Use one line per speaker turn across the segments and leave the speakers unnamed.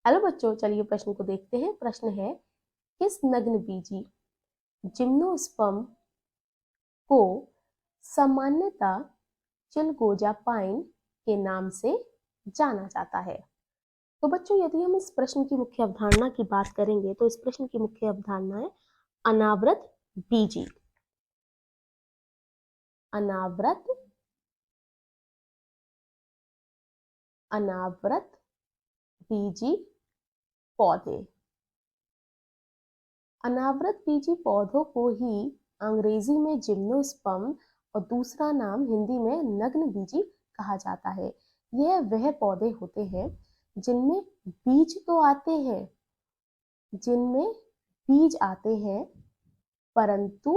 Hello बच्चों, चलिए प्रश्न को देखते हैं। प्रश्न है, किस नग्नबीजी जिम्नोस्पर्म को सामान्यतः चिलगोजा पाइन के नाम से जाना जाता है? तो बच्चों, यदि हम इस प्रश्न की मुख्य अवधारणा की बात करेंगे तो इस प्रश्न की मुख्य अवधारणा है अनावृत बीजी। अनावृत बीजी पौधे। अनावृत बीजी पौधों को ही अंग्रेजी में जिम्नोस्पर्म और दूसरा नाम हिंदी में नग्न बीजी कहा जाता है। यह वह पौधे होते हैं जिनमें बीज तो आते हैं, जिनमें बीज आते हैं परंतु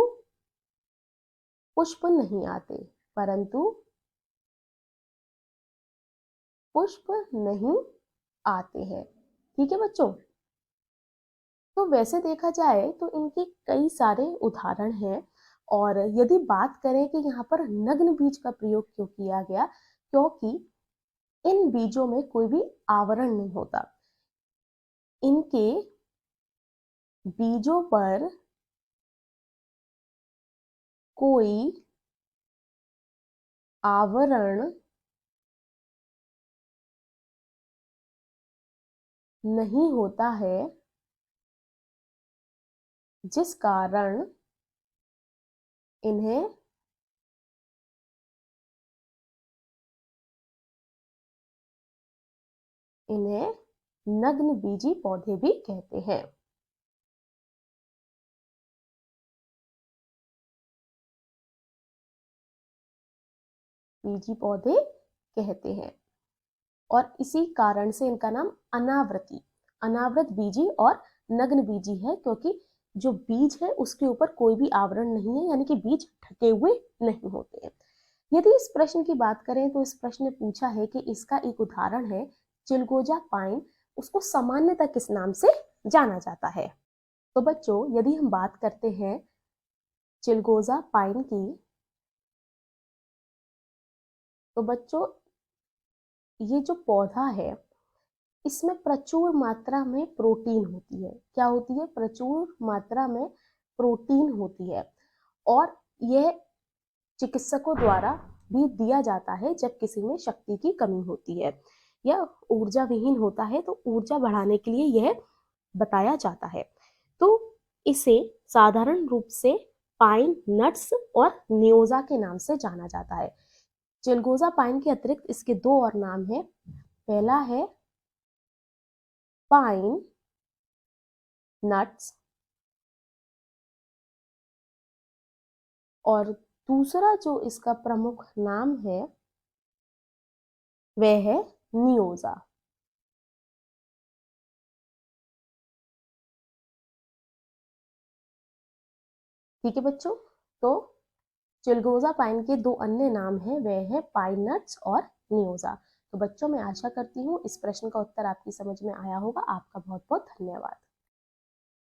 पुष्प नहीं आते, परंतु पुष्प नहीं आते हैं। ठीक है बच्चों, तो वैसे देखा जाए तो इनके कई सारे उदाहरण हैं। और यदि बात करें कि यहाँ पर नग्न बीज का प्रयोग क्यों किया गया, क्योंकि इन बीजों में कोई भी आवरण नहीं होता। इनके बीजों पर कोई आवरण नहीं होता है, जिस कारण इन्हें नग्न बीजी पौधे भी कहते हैं। बीजी पौधे कहते हैं और इसी कारण से इनका नाम अनावृत बीजी और नग्न बीजी है, क्योंकि जो बीज है उसके ऊपर कोई भी आवरण नहीं है, यानी कि बीज ढके हुए नहीं होते हैं। यदि इस प्रश्न की बात करें तो इस प्रश्न ने पूछा है कि इसका एक उदाहरण है चिलगोजा पाइन, उसको सामान्यतः किस नाम से जाना जाता है? तो बच्चों, यदि हम बात करते हैं चिलगोजा पाइन की, तो बच्चों ये जो पौधा है इसमें प्रचुर मात्रा में प्रोटीन होती है। क्या होती है? प्रचुर मात्रा में प्रोटीन होती है। और यह चिकित्सकों द्वारा भी दिया जाता है जब किसी में शक्ति की कमी होती है या ऊर्जा विहीन होता है, तो ऊर्जा बढ़ाने के लिए यह बताया जाता है। तो इसे साधारण रूप से पाइन नट्स और नियोजा के नाम से जाना जाता है। चिलगोजा पाइन के अतिरिक्त इसके दो और नाम हैं। पहला है पाइन नट्स और दूसरा जो इसका प्रमुख नाम है वह है नियोजा। ठीक है बच्चों, तो चिलगोजा पाइन के दो अन्य नाम हैं, वह है पाइन नट्स और नियोजा। तो बच्चों, मैं आशा करती हूँ इस प्रश्न का उत्तर आपकी समझ में आया होगा। आपका बहुत बहुत धन्यवाद।